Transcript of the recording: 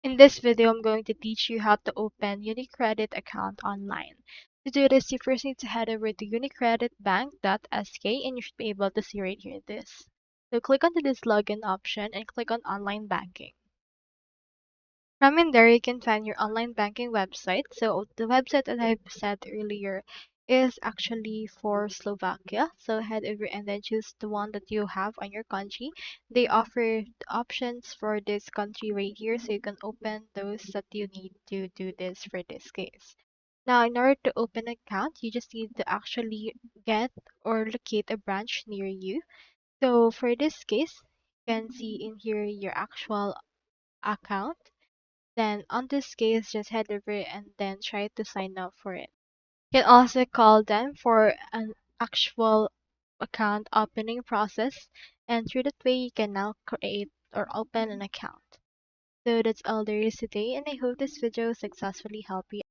In this video, I'm going to teach you how to open UniCredit account online. To do this, you first need to head over to unicreditbank.sk and you should be able to see right here this. So click onto this login option and click on online banking. From in there, you can find your online banking website. So the website that I've said earlier is actually for Slovakia. So head over and then choose the one that you have on your country. They offer options for this country right here, so you can open those that you need to do this for this case. Now, in order to open an account, you just need to actually get or locate a branch near you. So for this case, you can see in here your actual account. Then on this case, just head over and then try to sign up for it. You can also call them for an actual account opening process, and through that way you can now create or open an account. So that's all there is today, and I hope this video successfully helped you.